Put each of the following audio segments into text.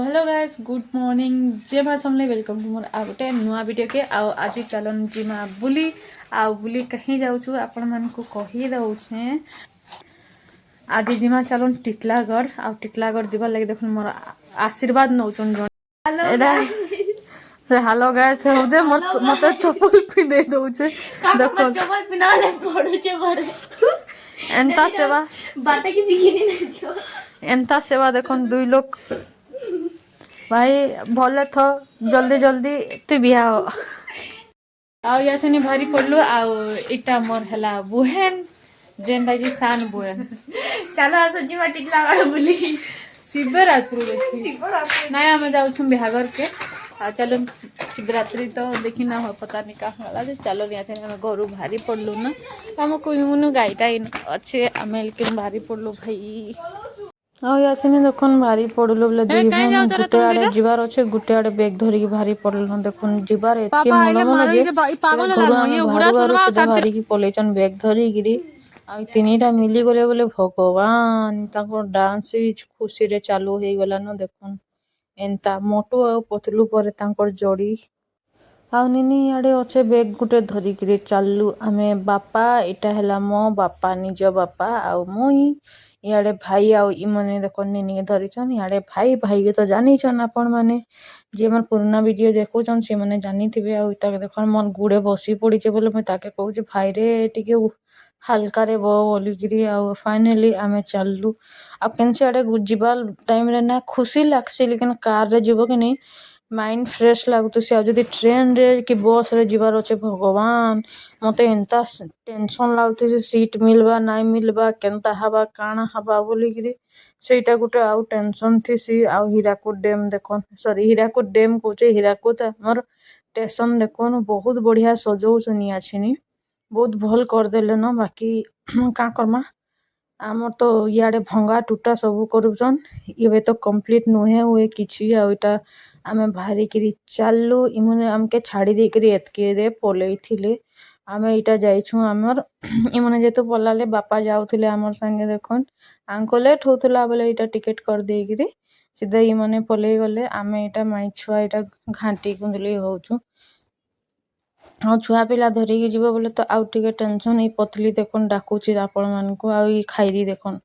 Hello guys good morning जय भाई समले welcome to मोर आ गोटे नुआ वीडियो के आज चलन जिमा बुली बुली कहीं जाऊँ आपण मानकु कही दउछे आज जिमा चलन टिटलागढ़ टिटलागढ़ जीवार लगे देखुन मोर आशीर्वाद नौचन जन हेलो गाइस हो जे मते चप्पल पिंदे दउछे देखो चप्पल पिनाले पड़ुछे मारे एंता सेवा बाटे की जिगिनी नहीं दियो एंता सेवा देखन दुई लोग भाई भले थो जल्दी जल्दी तु बिहा हो यासनी भारी पड़लु इटा मोर हला बुहेन जेनटा की सान बुहेन चलो आस जीवा टिटलागढ़ बुली शिवरात्रि नहीं आम जाऊँ बिहागर के चलो शिवरात्रि तो देखी ना हो पता नहीं कहाँ वाला चलो नहीं घर भारी पड़लु ना आम कहून गाईटा अच्छे आम लेकिन भारी पड़लु भाई यासिनी देखुन भारी पड़लु बोले दुई भन गुटे आड़े जीवार अच्छे गुटे आड़े बैग धरिकी भारी पड़लु देखुन जीवार एतके मन जे घर भारी की पलेचन बैग धरिकी तीनटा मिली गले बोले भगवान डांस खुशी रे चालू हो गला न देखुन एंता मोटू आ पतलू पर जोड़ी निनी इे अच्छे बैग गुटे धरिकी चालू आमे बापा इटा है मो बापा निज बापा मुई इे भाई आने देख निनी के धरीछन इे भाई भाई के तो जानी आपण मैंने जी मोर पुराना वीडियो देखुन सी मैंने जानी थे देख मोर गुड़े बसी पड़ी बोले मुझे कहूँ भाई रे टिके हाल्का रे बोलिकी फाइनाली आमे चलू आड़े जीवा टाइम रे ना खुशी लगसी लेकिन कार रे जीव कि नहीं माइंड फ्रेश लगुसी आदि ट्रेन रे कि बस रे जीवार अच्छे भगवान मत एंता टेंशन लगुसी सीट मिलवा नहीं मिलवा केनता हवा काना हवा बोलिकी सेटा गोटे आउ टेंशन थी हीराकुद डैम देखन सॉरी हीराकुद डैम कहे हीराकुद आमर स्टेशन देखन बहुत बढ़िया सजौछन आछिनी बहुत भल करदेले न बाकी का करमा आमर तो इे भंगा टूटा सब करुचन ये तो कंप्लीट नुहे हुए किसी आईटा आमे बाहरिकी चलू इमने आमके छाड़ी देकरी एतके पलई थिले आमे इटा जाइछु आमर इमने जेतु पलाले बापा जाउथिले आमर संगे देखन आंको लेट होतला बोले इटा टिकेट कर देकरी सीधा इमने पलई गले आमे इटा माई छुआ इटा घांटी कुंदली होछु छुआ पिला धरिकी जीव बोले तो आउ टिके टेंशन ये पतली देखन डाकुची आपण मानकु खाइरी देखन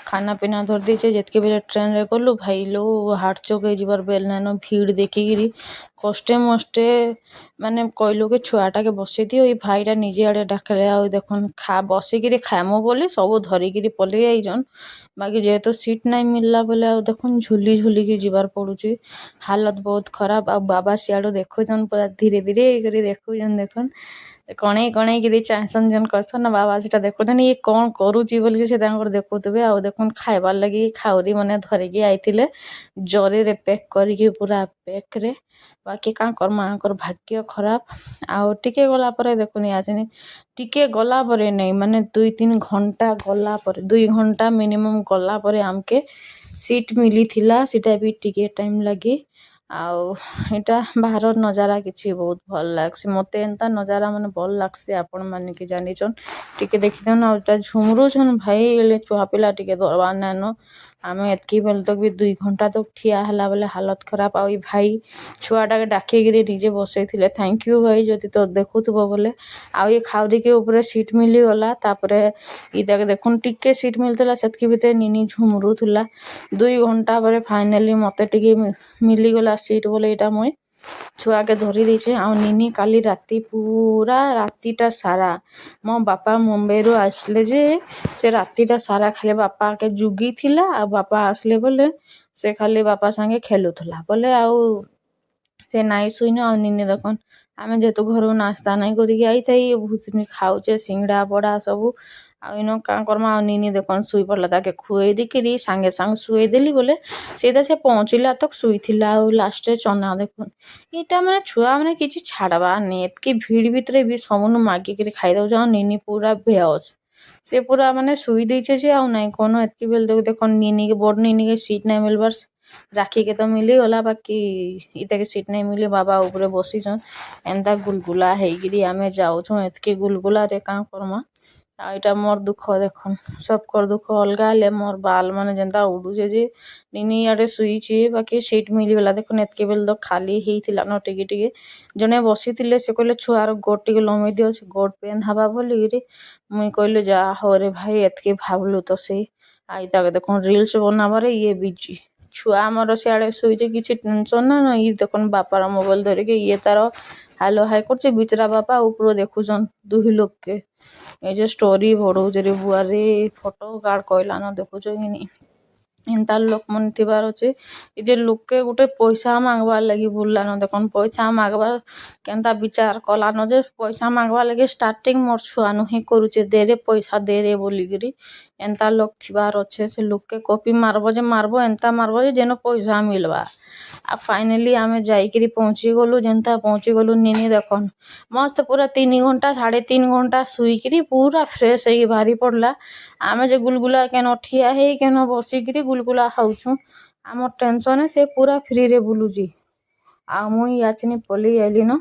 खाना पीना धर दीचे जितके बेले ट्रेन रे गलु भाई लो हाट चौक जीवार बेल नाइन भीड़ देखिकी कष्टे मस्टे माने कहलु कि छुआटा के बसई दियो ये भाईटा निजे आड़े डाकले देखन खा बसिकी खामु बोली सब धरिकी पलि आईजन बाकी जेहेतु सीट नहीं मिलला बोले देखन झुली झुलिकी जीवार पड़ुची हालत बहुत खराब बाबा सियाड़ू देखुन पूरा धीरे धीरे देखुन देखन कणई कणई कि चाहसन जन करसन बाबा से देखुन ये कौन करुची बोल से देखुवे देखुन खाइबार लगी खाउरी मैंने धरिकी आईथिले जरी रे पैक करके पूरा पैक रे बाकी का करमा भाग्य खराब टिके गला पर देखुनी आसनी टिके गला पर नहीं माने 2-3 घंटा गला पर 2 घंटा मिनिमम गला पर आमके सीट मिली थिला सीटा भी टिके टाइम लगी इटा बाहर नजारा किसी बहुत भल लगसी मत एंता नजारा मैंने भल लगसी आपण मैंने कि जानीचन टिके देखी ना झुमरुछन भाई छुआ पिला टिके दरबार नाइन आम एतकी बेल तक भी 2 घंटा तक ठिया हला बेले हालत खराब भाई छुआटा के डाकिकी निजे बसई थैंक यू भाई जदि तो देखुव बोले ये खाउरी के ऊपर सीट मिली गला तापरे इताके देखुन टिके सीट मिलता से भितर निनी झुमरुला 2 घंटा पर फाइनाली मत टिके मिलीगला सीट बोले यहाँ मुई छुआ के धरी देचे निनी काली राती पूरा रातीटा सारा मो बापा मुंबई रू आसले जे से रातीटा सारा खाली बापा के जुगी थिला बापा आसले बोले से खाली बापा संगे खेलुला बोले से नाई सुइन निनी देखन आमे जेहेतु घर नास्ता नहीं करिकी आई थी बहुत खाऊचे सिंगड़ा बड़ा सबू इन क्या करमा निनी देखन शुई पड़ला ताके खुए दिकी सांगे सांगे शुए देली बोले सीधा से पहुँचला तक शुई लास्ट चना देखुन यहाँ मैंने छुआ मैंने किसी छाड़बार नहीं एतकी भीड़ भितर भी समून मागिकी खाई दौ निनी पूरा बेहोश से पूरा माने शुई देचे जे नाई कौन एतकी बेल तक देखन निनी के बड़ निनी के सीट नहीं मिलबार राखी के तो मिली गला बाकी इता के सीट नहीं मिली बाबा ऊपर बसीछन एंता गुलगुला होगी आमे जाऊँ एतकी गुलगुला रे क्या करमा ଆଉ ଏଇଟା ମୋର୍ ଦୁଃଖ ଦେଖନ୍ ସବକର୍ ଦୁଃଖ ଅଲଗା ହେଲେ ମୋର୍ ବାଲ୍ ମାନେ ଯେନ୍ତା ଉଡୁଛେ ଯେ ନିନି ଇଆଡ଼େ ଶୁଇଛେ ବାକି ସିଟ୍ ମିଲିଗଲା ଦେଖୁନ୍ ଏତ୍କି ବେଲେ ତ ଖାଲି ହେଇଥିଲା ନ ଟିକେ ଜଣେ ବସିଥିଲେ ସେ କହିଲେ ଛୁଆର ଗୋଡ୍ ଟିକେ ଲମେଇ ଦିଅ ସେ ଗୋଡ୍ ପେନ୍ ହେବା ବୋଲିକିରି ମୁଇଁ କହିଲି ଯା ହଉ ରେ ଭାଇ ଏତ୍କି ଭାବଲୁ ତ ସେ ଆଇ ତାକେ ଦେଖୁନ୍ ରିଲ୍ସ ବନାବାରେ ଇଏ ବିଜି ଛୁଆ ଆମର ସିଆଡ଼େ ଶୋଇଛେ କିଛି ଟେନସନ୍ ନା ଇ ଦେଖୁନ୍ ବାପାର ମୋବାଇଲ୍ ଧରିକି ଇଏ ତାର ହାଲୋ ହାଇ କରୁଛେ ବିଚରା ବାପା ଉପରୁ ଦେଖୁଛନ୍ ଦୁହି ଲୋକ୍ କେ ଏ ଯେ ଷ୍ଟୋରି ବଢଉଛେ ରେ ବୁଆରେ ଫଟୋ କାର୍ଡ କହିଲାନ ଦେଖୁଛ କି ନି ଏନ୍ତା ଲୋକ୍ ମାନେ ଥିବାର୍ ଅଛେ ଏ ଯେ ଲୋକେ ଗୁଟେ ପଇସା ମାଗବାର୍ ଲାଗି ବୁଲ୍ଲାନ ଦେଖୁନ୍ ପଇସା ମାଗବାର୍ କେନ୍ତା ବିଚାର୍ କଲାନ ଯେ ପଇସା ମାଗବାର୍ ଲାଗି ଷ୍ଟାର୍ଟିଂ ମୋର୍ ଛୁଆନୁ ହିଁ କରୁଛେ ଦେରେ ପଇସା ଦେରେ ବୋଲିକିରି ଏନ୍ତା ଲୋକ୍ ଥିବାର୍ ଅଛେ ସେ ଲୋକେ କପି ମାରବ ଯେ ମାରବ ଏନ୍ତା ମାରବ ଯେ ଯେନ ପଇସା ମିଲବା ଆଉ ଫାଇନାଲି ଆମେ ଯାଇକିରି ପହଞ୍ଚି ଗଲୁ ଯେନ୍ତା ପହଞ୍ଚି ଗଲୁ ନିନି ଦେଖନ୍ ମସ୍ତ ପୁରା 3 ଘଣ୍ଟା 3.5 ଘଣ୍ଟା ଶୁଇକିରି ପୁରା ଫ୍ରେଶ ହେଇକି ବାହାରି ପଡଲା ଆମେ ଯେ ଗୁଲଗୁଲା କେନ ଠିଆ ହେଇ କେନ ବସିକିରି ଗୁଲଗୁଲା ଖାଉଛୁଁ ଆମର୍ ଟେନସନ୍ ସେ ପୁରା ଫ୍ରିରେ ବୁଲୁଛି ଆଉ ମୁଇଁ ୟାଚିନି ପଲେଇ ଆଇଲି ନ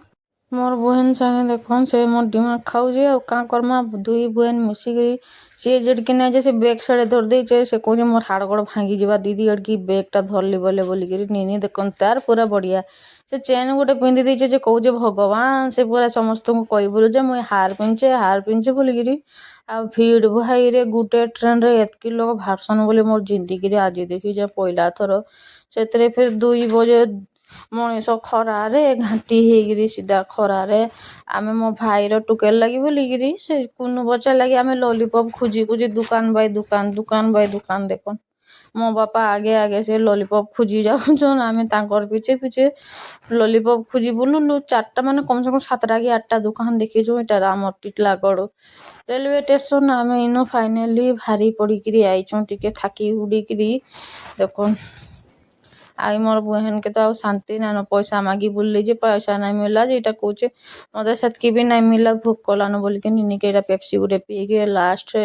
मोर बहन संगे देखन से मोर दिमाग खाऊजे ଆଉ କାଁ କର୍ମା ଦୁଇ ବहन ମିଶିକିରି ସିଏ ଯେଡକି ନାଇଁ ଯେ ସେ ବେଗ୍ ସାଡେ ଧରି ଦେଇଛେ ସେ କହୁଛେ ମୋର୍ ହାଡ଼ ଗୋଡ଼ ଭାଙ୍ଗି ଯିବା ଦିଦି ଏଡକି ବେଗ୍ ଟା ଧରଲି ବୋଲିକିରି ନିନି ଦେଖନ୍ ତାର ପୁରା ବଢିଆ ସେ ଚେନ୍ ଗୋଟେ ପିନ୍ଧି ଦେଇଛେ ଯେ କହୁଛେ ଭଗବାନ ସେ ପୁରା ସମସ୍ତଙ୍କୁ କହିବୁଲ ଯେ ମୁଇଁ ହାର ପିନ୍ଧଛେ ବୋଲିକିରି ଆଉ ଭିଡ଼ ଭାଇରେ ଗୁଟେ ଟ୍ରେନ୍ ରେ ଏତ୍କି ଲୋକ ବାହାରସନ୍ ବୋଲି ମୋର୍ ଜିନ୍ଦିଗିରେ ଆଜି ଦେଖିଛେ ପହିଲା ଥର ସେଥିରେ ଫିର୍ 2 ବଜେ ମଣିଷ ଖରାରେ ଘାଣ୍ଟି ହେଇକିରି ସିଧା ଖରାରେ ଆମେ ମୋ ଭାଇର ଟୁକେଲ୍ ଲାଗି ବୋଲିକିରି ସେ କୁନୁ ବଚା ଲାଗି ଆମେ ଲଲିପପ୍ ଖୋଜି ଦୁକାନ ବାଇ ଦୁକାନ ଦେଖନ୍ ମୋ ବାପା ଆଗେ ଆଗେ ସେ ଲଲିପପ୍ ଖୋଜି ଯାଉଛନ୍ ଆମେ ତାଙ୍କର ପିଛେ ପିଛେ ଲଲିପପ୍ ଖୋଜି ବୁଲୁଲୁ 4ଟା ମାନେ କମ୍ ସେ କମ୍ 7ଟା କି 8ଟା ଦୁକାନ ଦେଖିଛୁ ଏଟା ଆମର ଟିଟଲାଗଡ଼ रेलवे स्टेशन ଆମେ ଇନୁ ଫାଇନାଲି ଭାରି ପଡିକିରି ଆଇଛୁଁ ଟିକେ ଥାକି ଉଡ଼ିକିରି ଦେଖନ୍ आई मोर बहन के तो आउ शांति नाइन पैसा मागी बुलली जे पैसा नहीं मिला जे इटा कौचे मते सेतकी भी नहीं मिला भूख कलान बोल के निनी के पेप्सी गुटे पी के लास्ट रे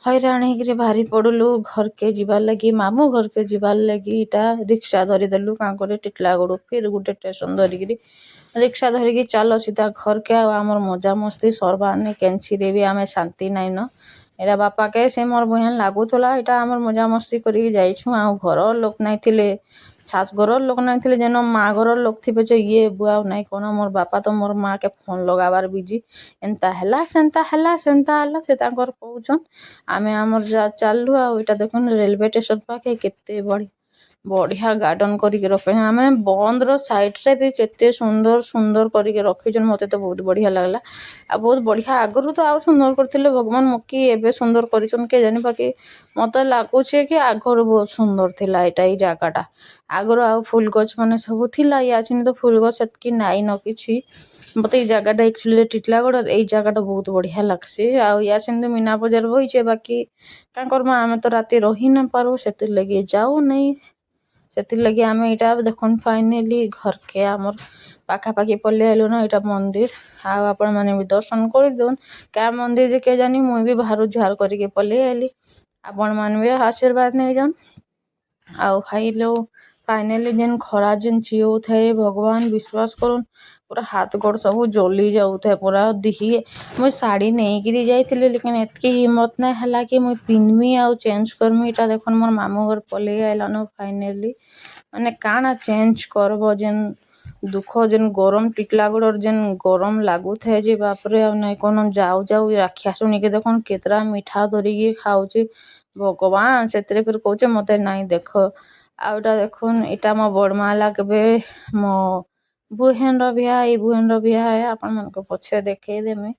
हैरान होकर भारी पड़लु घर के जीवार लगी मामू घर के जीवार लगी इटा रिक्शा धरी देलु कां करे टिटलागड़ फिर गुटे स्टेशन धरिकी रिक्शा धरिकी चलो सीधा घर के आमर मजा मस्ती सरबार नहीं केनसी रे भी आमे शांति नाइन न एरा बापा के से मोर बहन लागुला एटा आमर मजा मस्ती करी जाइछु आ घर लोक नहीं थिले ଶାଶ ଘରର ଲୋକ ନାଇଁ ଥିଲେ ଯେନ ମା ଘରର ଲୋକ ଥିବେ ଯେ ଇଏ ବୁଆ ନାଇଁ କଣ ମୋର୍ ବାପା ତ ମୋର୍ ମା କେ ଫୋନ୍ ଲଗାବାର ବିଜି ଏନ୍ତା ହେଲା ସେନ୍ତା ସେ ତାଙ୍କର କହୁଛନ୍ ଆମେ ଆମର୍ ଯା ଚାଲଲୁ ଆଉ ଏଟା ଦେଖୁନ୍ ରେଲवे स्टेशन ପାଖେ କେତେ ବଢିଆ ଗାର୍ଡन କରିକି ରଖିଛନ୍ ଆମେ ବନ୍ଦର ସାଇଡ୍ ରେ ବି କେତେ ସୁନ୍ଦର କରିକି ରଖିଛନ୍ ମତେ ତ ବହୁତ ବଢିଆ ଲାଗଲା ଆଉ ବହୁତ ବଢିଆ ଆଗରୁ ତ ଆଉ ସୁନ୍ଦର କରିଥିଲେ ଭଗବାନ ମକି ଏବେ ସୁନ୍ଦର କରିଛନ୍ କେ ଜାଣି ବାକି ମତେ ଲାଗୁଛି କି ଆଗରୁ ବହୁତ ସୁନ୍ଦର ଥିଲା ଏଟା ଏଇ ଜାଗାଟା ଆଗରୁ ଆଉ ଫୁଲ ଗଛ ମାନେ ସବୁ ଥିଲା ୟାଚିନି ତ ଫୁଲ ଗଛ ସେତକି ନାଇଁ ନ କିଛି ମତେ ଏଇ ଜାଗାଟା ଆକ୍ଚୁଆଲି ଟିଟଲାଗଡ଼ ଏଇ ଜାଗାଟା ବହୁତ ବଢିଆ ଲାଗ୍ସି ଆଉ ୟାଚିନି ମୀନା ବଜାର ବଇଛେ ବାକି କାଁ କର୍ମା ଆମେ ତ ରାତି ରହି ନା ପାରୁ ସେଥିର୍ ଲାଗି ଯାଉ ନାଇଁ ସେଥିର୍ ଲାଗି ଆମେ ଏଇଟା ଦେଖୁନ୍ ଫାଇନାଲି ଘରକେ ଆମର୍ ପାଖାପାଖି ପଲେଇ ଆଇଲୁ ନା ଏଇଟା ମନ୍ଦିର ଆଉ ଆପଣ ମାନେ ବି ଦର୍ଶନ କରିଦଉନ୍ क्या मंदिर जे के जानी मुई भी बाहर ଝାର କରିକି ପଲେଇ ଆଇଲି ଆପଣ ମାନେ ବି आशीर्वाद ନେଇଯାନ୍ ଆଉ ଖାଇलो फाइनली जेन खरा जेन चियोଥାଏ भगवान विश्वास करुन पूरा हाथ गोड़ सब जली जाऊଥାଏ पूरा दिही मुई शाड़ी नेइकिरी जाइଥିଲି लेकिन एतकी हिम्मत ना हला कि मुई पिनमी आउ चेंज करमी इटा देखन मोर मामू घर पलेई आइलान फाइनली माने काना चेंज करबो जेन दुख जेन गरम टिटलागड़र जेन गरम लागुଥାଏ जे बापरे आ नाइ कोन जाऊ जाऊ राखिया सुनी के देखन केतरा मिठा धरिकी खाଉଛି भगवान ସେଥିରେ ଫିर କହୁଛେ ମତେ ନାଇଁ ଦେଖ ଆଉ ଏଟା ଦେଖୁନ୍ ଏଟା ମୋ ବଡମା ଲାଗବେ ମୋ ବୁହେନ ର ବିହା ଏଇ ବୁହେନ ର ବିହା ଆପଣ ମାନଙ୍କୁ ପଛେ ଦେଖେଇ ଦେମି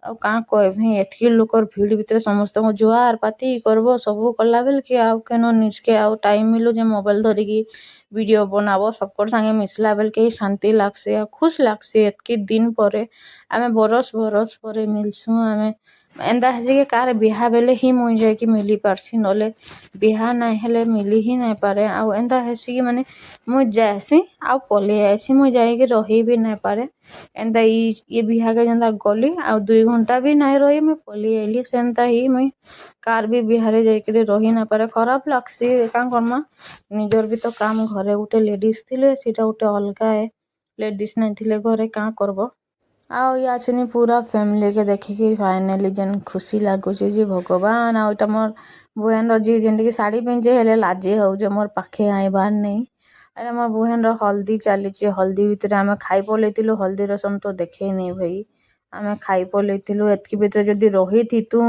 ଆଉ କାଁ କହିବି ଏତକି ଲୋକର ଭିଡ ଭିତରେ ସମସ୍ତଙ୍କୁ ଜୁଆର ପାତି କରବ ସବୁ କଲା ବେଲ କି ଆଉ କେନ ନିଜକେ ଆଉ ଟାଇମ ମିଲୁ ଯେ ମୋବାଇଲ ଧରିକି वीडियो बनाबो सबकर संगे मिसला बेल के शांति लागसे खुश लागसे एतकी दिन परे आमे बरस परे मिलसु आमे एंदा हेसी के कार बिहा बेले ही मुई जाय कि मिली पारसी नले बिहा नहीं हेले मिली ही नहीं पारे आ एंदा हेसी कि माने मुई जायसी आ पले आइसी मुई जाय कि रही भी नहीं पारे एंदा ये बिहा के जंदा गली आ 2 घंटा भी नहीं रही मैं पले आइली सेंता ही मुई कार भी बिहारे जाय कि रही ना पारे खराब लागसी का करमा निजर भी तो काम घरे गुटे लेडीज थिले सीटा गुटे अलगा है लेडीज नहीं थिले घरे का करबो ଆଉ ଇଆଛିନି ପୁରା ଫ୍ୟାମିଲିକେ ଦେଖିକି ଫାଇନାଲି ଯେନ୍ ଖୁସି ଲାଗୁଛି ଯେ ଭଗବାନ। ଆଉ ଇଟା ମୋର୍ ବୁହେନ୍ର ଯିଏ ଯେନ୍ତିକି ଶାଢ଼ୀ ପିନ୍ଧେ ହେଲେ ଲାଜେ ହଉଛେ ମୋର୍ ପାଖେ ଆଇବାର୍ ନେଇ। ଏଟା ମୋର୍ ବୁହେନ୍ର ହଳଦୀ ଚାଲିଛେ। ହଳଦୀ ଭିତରେ ଆମେ ଖାଇ ପଲେଇଥିଲୁ। ହଳଦୀ ରସମ ତ ଦେଖେଇ ନେଇ ଭାଇ। ଆମେ ଖାଇ ପଲେଇଥିଲୁ। ଏତ୍କି ଭିତରେ ଯଦି ରହିଥିତୁଁ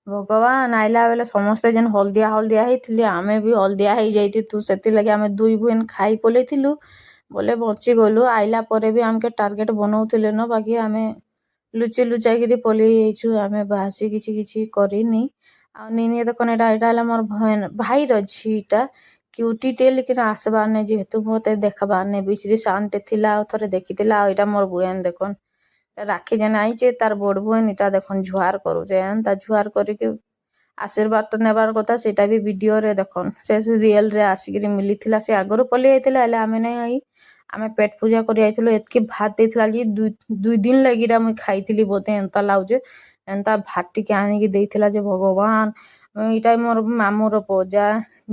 ଭଗବାନ ଆଇଲା ବେଲେ ସମସ୍ତେ ଯେନ୍ ହଳଦିଆ ହଳଦିଆ ହେଇଥିଲେ ଆମେ ବି ହଳଦିଆ ହେଇଯାଇଥିତୁ। ସେଥିଲାଗି ଆମେ ଦୁଇ ବୁହିନ୍ ଖାଇ ପଲେଇଥିଲୁ ବୋଲେ ବଞ୍ଚିଗଲୁ। ଆଇଲା ପରେ ବି ଆମକେ ଟାର୍ଗେଟ ବନଉଥିଲେ ନ ବାକି ଆମେ ଲୁଚି ଲୁଚାଇକିରି ପଲେଇ ଯାଇଛୁ। ଆମେ ବାହାସି କିଛି କିଛି କରିନି। ଆଉ ନିନି ଦେଖୁନ୍ ଏଟା ହେଲା ମୋର୍ ଭାଇର ଝିଟା କ୍ୟୁଟିଟେ ଲେକିନ୍ ଆସବାର୍ ନାଇଁ ଯେହେତୁ ମତେ ଦେଖବାର୍ ନାଇଁ। ବିଚରେ ସାନଟେ ଥିଲା ଆଉ ଥରେ ଦେଖିଥିଲା। ଆଉ ଏଟା ମୋର୍ ବୁହେନ ଦେଖୁନ୍ ରାକ୍ଷୀ ଯେନ୍ ଆଇଛେ ତାର୍ ବଡ ବୁହେନ ଇଟା ଦେଖୁନ୍ ଜୁହାର କରୁଛେ। ଏନ୍ତା ଜୁହାର କରିକି ଆଶୀର୍ବାଦ ତ ନେବାର୍ କଥା ସେଇଟା ବି ଭିଡ଼ିଓରେ ଦେଖୁନ୍। ସେ ରିଏଲରେ ଆସିକିରି ମିଲିଥିଲା। ସେ ଆଗରୁ ପଲେଇ ଆଇଥିଲା ହେଲେ ଆମେ ନାଇଁ ଆଇ। ଆମେ ପେଟ ପୂଜା କରି ଆଇଥିଲୁ। ଏତ୍କି ଭାତ ଦେଇଥିଲା ଯେ ଦୁଇ ଦିନ ଲାଗି ଇଟା ମୁଇଁ ଖାଇଥିଲି ବୋଧେ ଏନ୍ତା ଲାଗୁଛେ। ଏନ୍ତା ଭାତ ଟିକେ ଆଣିକି ଦେଇଥିଲା ଯେ ଭଗବାନ। ଇଟା ମୋର୍ ମାମୁଁର ପୁଅ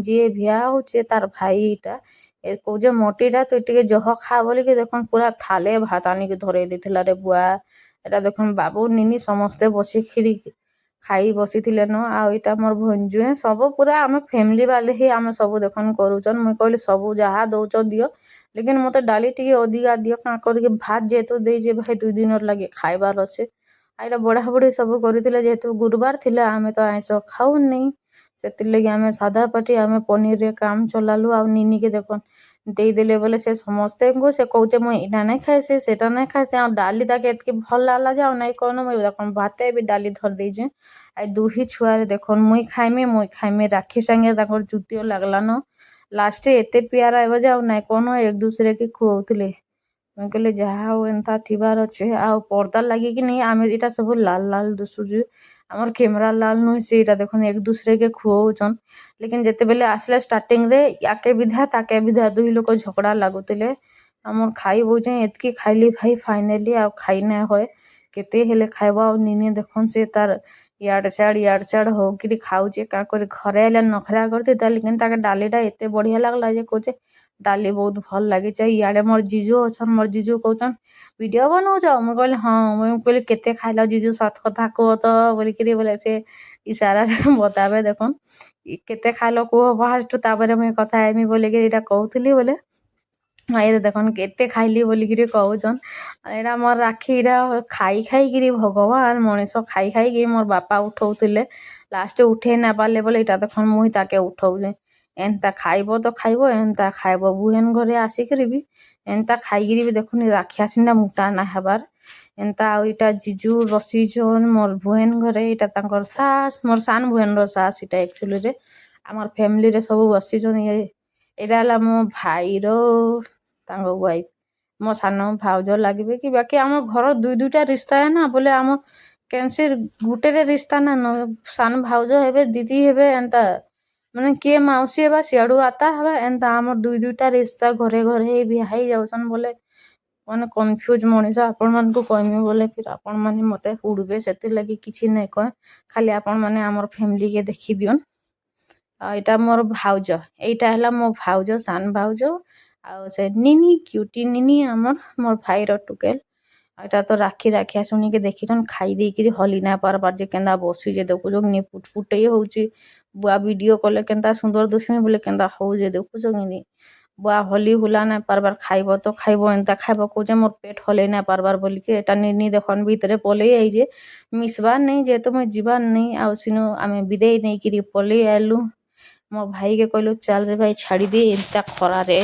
ଯିଏ ବିହା ହଉଛେ ତାର୍ ଭାଇ ଇଟା। କହୁଛେ ମୋଟିଟା ତୁଇ ଟିକେ ଜହ ଖା ବୋଲିକି ଦେଖୁନ୍ ପୁରା ଥାଲେ ଭାତ ଆଣିକି ଧରେଇ ଦେଇଥିଲା ରେ ବୁଆ। ଏଟା ଦେଖୁନ୍ ବାବୁ ନିନି ସମସ୍ତେ ବସିକିରି ଖାଇ ବସିଥିଲେ ନ। ଆଉ ଇଟା ମୋର୍ ଭଣଜୁଏଁ ସବୁ ପୁରା ଆମେ ଫ୍ୟାମିଲି ବାଲେ ହିଁ ଆମେ ସବୁ ଦେଖୁନ୍ କରୁଛନ୍। ମୁଇଁ କହିଲି ସବୁ ଯାହା ଦଉଛ ଦିଅ ଲେକିନ୍ ମତେ ଡାଲି ଟିକେ ଅଧିକା ଦିଅ କାଁ କରିକି ଭାତ ଯେହେତୁ ଦେଇଛେ ଭାଇ 2 ଦିନର ଲାଗି ଖାଇବାର୍ ଅଛେ। ଆଉ ଇଟା ବଢ଼ା ବଢ଼ି ସବୁ କରିଥିଲେ ଯେହେତୁ ଗୁରୁବାର ଥିଲା ଆମେ ତ ଆଇଁଷ ଖାଉନି। ସେଥିର୍ଲାଗି ଆମେ ସାଧା ପାଟି ଆମେ ପନିରରେ କାମ ଚଲାଲୁ। ଆଉ ନିନିକେ ଦେଖୁନ୍ ଦେଇଦେଲେ ବୋଲେ ସେ ସମସ୍ତେଙ୍କୁ ସେ କହୁଛେ ମୁଇଁ ଇଟା ନାଇଁ ଖାଏସି ସେଟା ନାଇଁ ଖାଏସି। ଆଉ ଡାଲି ତାକେ ଏତ୍କି ଭଲ୍ ଲାଗ୍ଲା ଯେ ଆଉ ନାଇଁ କହନ ମୁଇଁ ଦେଖୁନ୍ ଭାତେ ବି ଡାଲି ଧରି ଦେଇଛେଁ। ଆଉ ଦୁହି ଛୁଆରେ ଦେଖୁନ୍ ମୁଇଁ ଖାଇମି ରାକ୍ଷୀ ସାଙ୍ଗେ ତାଙ୍କର ଯୁତିଓ ଲାଗଲାନ। ଲାଷ୍ଟରେ ଏତେ ପିଆର ଆଇବ ଯେ ଆଉ ନାଇଁ କହନ ଏକ ଦୁସରେ କେ ଖୁଅଉଥିଲେ। ମୁଇଁ କହିଲି ଯାହା ହଉ ଏନ୍ତା ଥିବାର୍ ଅଛେ। ଆଉ ପର୍ଦା ଲାଗିକି ନେଇ ଆମେ ଇଟା ସବୁ ଲାଲ ଲାଲ ଦୁଶୁଛେ। ଆମର୍ କ୍ୟାମେରା ଲାଲ ନୁହେଁ ସେଇଟା ଦେଖୁନ୍ ଏକ ଦୁସରେ କେ ଖୁଅଉଛନ୍। ଲେକିନ୍ ଯେତେବେଲେ ଆସିଲେ ଷ୍ଟାର୍ଟିଂରେ ୟାକେ ବିଧା ତାକେ ବିଧା ଦୁଇ ଲୋକ ଝଗଡ଼ା ଲାଗୁଥିଲେ। ଆମର୍ ଖାଇ ବଉଚେଁ ଏତ୍କି ଖାଇଲି ଭାଇ ଫାଇନାଲି ଆଉ ଖାଇ ନାଇଁ ହଏ। କେତେ ହେଲେ ଖାଇବ। ଆଉ ନିନି ଦେଖୁନ୍ ସେ ତାର୍ ୟାଡ ଛାଡ ହଉକିରି ଖାଉଛେ। କାଁ କରି ଘରେ ଆଇଲେ ନଖରା କରିଥିତା ଲେକିନ୍ ତାକେ ଡାଲିଟା ଏତେ ବଢିଆ ଲାଗଲା ଯେ କହୁଛେ ଡାଲି ବହୁତ ଭଲ ଲାଗିଛେ। ଇଆଡେ ମୋର୍ ଜିଜୁ ଅଛନ୍। ମୋର୍ ଜିଜୁ କହୁଛନ୍ ଭିଡ଼ିଓ ବନଉଛ? ମୁଁ କହିଲି ହଁ। ମୁଇଁ କହିଲି କେତେ ଖାଇଲ ଜିଜୁ ସତ୍ କଥା କୁହ ତ ବୋଲିକିରି ବୋଲେ ସେ ଇସାରାରେ ବତାବେ ଦେଖୁନ୍ କେତେ ଖାଇଲ କୁହ ଫାଷ୍ଟ ତାପରେ ମୁଇଁ କଥା ହେମି ବୋଲିକିରି ଇଟା କହୁଥିଲି ବୋଲେ ଭାଇ ଦେଖୁନ୍ କେତେ ଖାଇଲି ବୋଲିକିରି କହୁଛନ୍। ଏଇଟା ମୋର୍ ରାକ୍ଷୀ ଇଟା ଖାଇ ଖାଇକିରି ଭଗବାନ ମଣିଷ ଖାଇ ଖାଇକି ମୋର୍ ବାପା ଉଠଉଥିଲେ। ଲାଷ୍ଟରେ ଉଠେଇ ନାଇଁ ପାରିଲେ ବୋଲେ ଇଟା ଦେଖୁନ୍ ମୁଇଁ ତାକେ ଉଠଉଛେ। ଏନ୍ତା ଖାଇବ ତ ଖାଇବ ଏନ୍ତା ଖାଇବ। ବୁହେନ ଘରେ ଆସିକିରି ବି ଏନ୍ତା ଖାଇକିରି ବି ଦେଖୁନ୍ ରାକ୍ଷୀ ଆସିନା ମୋଟା ନାଇଁ ହେବାର୍। ଏନ୍ତା ଆଉ ଇଟା ଜିଜୁ ବସିଛନ୍ ମୋର୍ ବୁହେନ ଘରେ। ଇଟା ତାଙ୍କର ଶାଶ ମୋର୍ ସାନ ବୁହେନର ଶାଶ ଇଟା ଏକ୍ଚୁଲିରେ। ଆମର୍ ଫ୍ୟାମିଲିରେ ସବୁ ବସିଛନ୍। ଏଇଟା ହେଲା ମୋ ଭାଇର ତାଙ୍କ ୱାଇଫ। ମୋ ସାନ ଭାଉଜ ଲାଗିବେ କି ବାକି ଆମ ଘର ଦୁଇ ଦୁଇଟା ରିସ୍ତା ଏ ନା ବୋଲେ ଆମ କେନ୍ସି ଗୁଟେରେ ରିସ୍ତା ନାଇଁନ। ସାନ ଭାଉଜ ହେବେ ଦିଦି ହେବେ ଏନ୍ତା ମାନେ କିଏ ମାଉସୀ ହେବା ସିଆଡୁ ଆତା ହେବା ଏନ୍ତା ଆମର ଦୁଇ ଦୁଇଟା ରିସ୍ତା ଘରେ ଘରେ ହେଇ ବିହା ହେଇ ଯାଉଛନ୍ ବୋଲେ ମାନେ କନଫ୍ୟୁଜ ମଣିଷ। ଆପଣ ମାନଙ୍କୁ କହିମି ବୋଲେ ଫିର ଆପଣ ମାନେ ମତେ ହୁଡବେ ସେଥିର୍ଲାଗି କିଛି ନାଇଁ କହେ। ଖାଲି ଆପଣ ମାନେ ଆମର ଫ୍ୟାମିଲି କେ ଦେଖି ଦିଅନ୍। ଆଉ ଏଇଟା ମୋର ଭାଉଜ। ଏଇଟା ହେଲା ମୋ ଭାଉଜ ସାନ ଭାଉଜ। ଆଉ ସେ ନିନି କ୍ୟୁଟି ନିନି ଆମର୍ ମୋର୍ ଭାଇର ଟୁକେଲ। ଆଉ ଏଟା ତ ରାକ୍ଷୀ ଶୁଣିକି ଦେଖିଛନ୍ ଖାଇ ଦେଇକିରି ହଲି ନାଇଁ ପାରବାର୍ ଯେ କେନ୍ତା ବସିଛେ ଦେଖୁଛ ନି ପୁଟ ପୁଟେଇ ହଉଛି। ବୁଆ ଭିଡିଓ କଲେ କେନ୍ତା ସୁନ୍ଦର ଦୁଶମି ବୋଲେ କେନ୍ତା ହଉଛେ ଦେଖୁଛ କି ନି। ବୁଆ ହଲି ହୁଲା ନାଇଁ ପାରବାର୍ ଖାଇବ ତ ଖାଇବ ଏନ୍ତା ଖାଇବ କହୁଛେ ମୋର୍ ପେଟ ହଲେଇ ନାଇଁ ପାରବାର୍ ବୋଲିକି ଏଟା ନିନି ଦେଖନ୍ ଭିତରେ ପଲେଇ ଆଇଛେ। ମିଶବାର୍ ନେଇ ଯେହେତୁ ମୁଇଁ ଯିବାର୍ ନେଇ ଆଉ ସିନୁ ଆମେ ବିଦେଇ ନେଇକିରି ପଲେଇ ଆଇଲୁ। ମୋ ଭାଇକେ କହିଲୁ ଚାଲରେ ଭାଇ ଛାଡ଼ିଦେ ଏନ୍ତା ଖରାରେ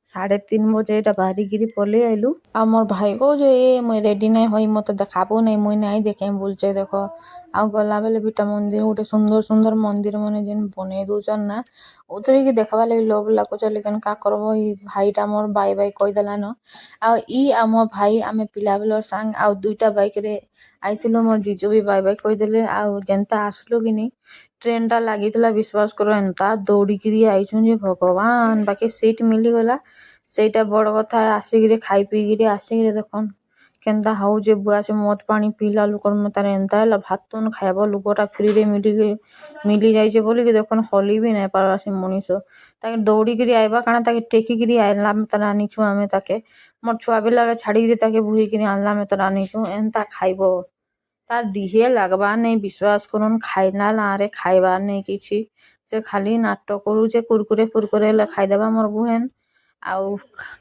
3:30 ବଜେ ଏଟା ବାହାରିକିରି ପଲେଇ ଆଇଲୁ। ଆଉ ମୋର୍ ଭାଇ କହୁଛେ ମୁଇଁ ରେଡି ନାଇଁ ହଇ ମତେ ଦେଖାବୁ ନାଇଁ ମୁଇଁ ନାଇଁ ଦେଖେ ବୁଲଛେ ଦେଖ। ଆଉ ଗଲାବେଲେ ବିଟା ମନ୍ଦିର ଗୋଟେ ସୁନ୍ଦର ସୁନ୍ଦର ମନ୍ଦିର ମାନେ ଯେନ୍ ବନେଇ ଦଉଛନ୍ ନା ଉତରିକି ଦେଖବାର୍ ଲାଗି ଲୋଭ ଲାଗୁଛେ। ଲେକିନ୍ କା କରବ ଇ ଭାଇଟା ମୋର୍ ବାଇ ବାଇ କହିଦେଲାନ। ଆଉ ଆଉ ମୋ ଭାଇ ଆମେ ପିଲା ବେଲର ସାଙ୍ଗ ଆଉ ଦୁଇଟା ବାଇକରେ ଆଇଥିଲୁ। ମୋର୍ ଜିଜୁ ବି ବାଇ ବାଇ କହିଦେଲେ। ଆଉ ଯେନ୍ତା ଆସିଲୁ କି ନି ଟ୍ରେନ ଟା ଲାଗିଥିଲା ବିଶ୍ବାସ କର ଏନ୍ତା ଦୌଡିକିରି ଆଇଛୁଁ ଯେ ଭଗବାନ ବାକି ସିଟ ମିଲିଗଲା ସେଇଟା ବଡ କଥା। ଆସିକିରି ଖାଇ ପିଇକିରି ଆସିକିରି ଦେଖୁନ୍ କେନ୍ତା ହଉଛେ ବୁଆ ସେ ମଦ ପାଣି ପିଇଲା ଲୋକର ତାର ଏନ୍ତା ହେଲା ଭାତ ତୁନ ଖାଇବ ଲୋକଟା ଫ୍ରିରେ ମିଲି ଯାଇଛେ ବୋଲିକି ଦେଖୁନ୍ ହଲି ବି ନାଇଁ ପାରବା ସେ ମଣିଷ ତାକେ ଦୌଡ଼ିକିରି ଆଇବା କାଣା ତାକେ ଟେକିକିରି ଆଇଲା ତାର ଆନିଛୁ ଆମେ ତାକେ ମୋର୍ ଛୁଆ ପିଲାକେ ଛାଡ଼ିକିରି ତାକେ ବୁହିକିରି ଆଣିଲା ଆମେ ତାର ଆନିଛୁ ଏନ୍ତା ଖାଇବ ତାର ଦିହେ ଲାଗବାର୍ ନାଇଁ ବିଶ୍ୱାସ କରୁନ୍ ଖାଇଲା ନାଁରେ ଖାଇବାର୍ ନାଇଁ କିଛି ସେ ଖାଲି ନାଟକ କରୁଛେ କୁରକୁରେ ଫୁରକୁରେ ହେଲେ ଖାଇଦେବା ମୋର୍ ବୁହେନ ଆଉ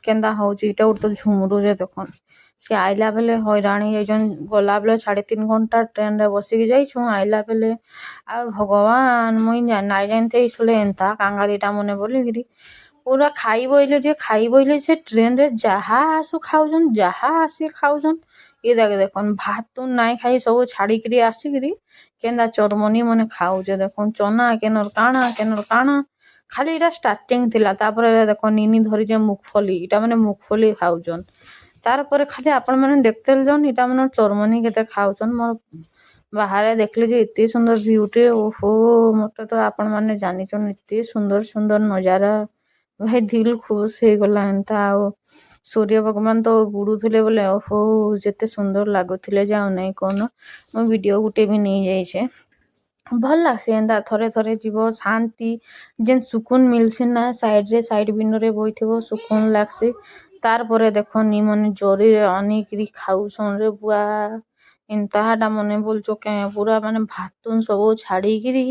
କେନ୍ତା ହଉଛି ଇଟା ଗୋଟେ ତ ଝୁମରୁଛେ ଦେଖୁନ୍ ସେ ଆଇଲା ବେଲେ ହଇରାଣ ହେଇଯାଇଛନ୍ ଗଲା ବେଲେ 3.5 ଘଣ୍ଟା ଟ୍ରେନରେ ବସିକି ଯାଇଛୁଁ ଆଇଲା ବେଲେ ଆଉ ଭଗବାନ ମୁଇଁ ନାଇଁ ଜାନିଥାଇ ଶୁଲେ ଏନ୍ତା କାଙ୍ଗାଳିଟା ମନେ ବୋଲିକିରି ପୁରା ଖାଇ ବଇଲେ ସେ ଟ୍ରେନରେ ଯାହା ଆସୁ ଖାଉଛନ୍ ଯାହା ଆସି ଖାଉଛନ୍ ଇ ଦେଖୁନ୍ ଭାତ ତୁନ ନାଇଁ ଖାଇ ସବୁ ଛାଡ଼ିକିରି ଆସିକିରି କେନ୍ତା ଚରମନି ମନେ ଖାଉଛେ ଦେଖୁନ୍ ଚନା କେନର କାଣା ଖାଲି ଏଇଟା ଷ୍ଟାର୍ଟିଂ ଥିଲା ତାପରେ ଦେଖ ନିନି ଧରିଛେ ମୁଗଫଲି ଇଟା ମାନେ ମୁଗଫଲି ଖାଉଛନ୍ ତାର ପରେ ଖାଲି ଆପଣ ମାନେ ଦେଖତେ ଜନ୍ ଇଟା ମାନେ ଚରମନି କେତେ ଖାଉଛନ୍ ମୋର୍ ବାହାରେ ଦେଖିଲି ଯେ ଏତେ ସୁନ୍ଦର ଭିୟୁଟେ ଓହୋ ମତେ ତ ଆପଣ ମାନେ ଜାନିଛନ୍ ଏତେ ସୁନ୍ଦର ସୁନ୍ଦର ନଜାରା ଭାଇ ଦିଲ୍ ଖୁସ୍ ହେଇଗଲା ଏନ୍ତା ଆଉ ସୂର୍ଯ୍ୟ ଭଗବାନ ତ ବୁଡୁଥିଲେ ବୋଲେ ଓହୋ ଯେତେ ସୁନ୍ଦର ଲାଗୁଥିଲେ ଯେ ଆଉ ନାଇଁ କହୁନ ମୁଁ ଭିଡ଼ିଓ ଗୁଟେ ବି ନେଇ ଯାଇଛେ ଭଲ୍ ଲାଗ୍ସି ଏନ୍ତା ଥରେ ଥରେ ଯିବ ଶାନ୍ତି ଯେନ୍ ସୁକୁନ ମିଲ୍ସି ନା ସାଇଡ୍ ବିଣ୍ଡୋରେ ବଇଥିବ ସୁକୁନ ଲାଗ୍ସି ତାର ପରେ ଦେଖନି ମାନେ ଜରିରେ ଆନିକିରି ଖାଉଛନ୍ ରେ ବୁଆ ଏନ୍ତାଟା ମନେ ବୋଲୁଛ କେଁ ପୁରା ମାନେ ଭାତୁନ ସବୁ ଛାଡ଼ିକିରି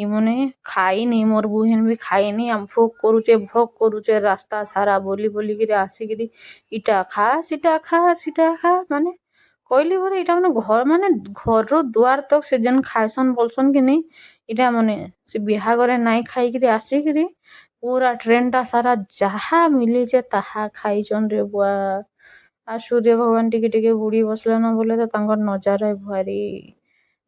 ଇମାନେ ଖାଇନି ମୋର୍ ବୁହେନ ବି ଖାଇନି ଭୋଗ କରୁଛେ ରାସ୍ତା ସାରା ବୋଲିକିରି ଆସିକିରି ଇଟା ଖା ସେଟା ଖା ମାନେ କହିଲି ପରେ ଇଟା ମାନେ ଘରର ଦୁଆର ତକ୍ ସେ ଯେନ୍ ଖାଇସନ୍ ବୋଲସନ୍ କି ନାଇଁ ଇଟା ମାନେ ସେ ବିହାଘରେ ନାଇଁ ଖାଇକିରି ଆସିକିରି ପୁରା ଟ୍ରେନଟା ସାରା ଯାହା ମିଲିଛେ ତାହା ଖାଇଛନ୍ ରେ ବୁଆ ଆଉ ସୂର୍ଯ୍ୟ ଭଗବାନ ଟିକେ ଟିକେ ବୁଡ଼ି ବସଲେନ ବୋଲେ ତ ତାଙ୍କର ନଜାରା ଭାରି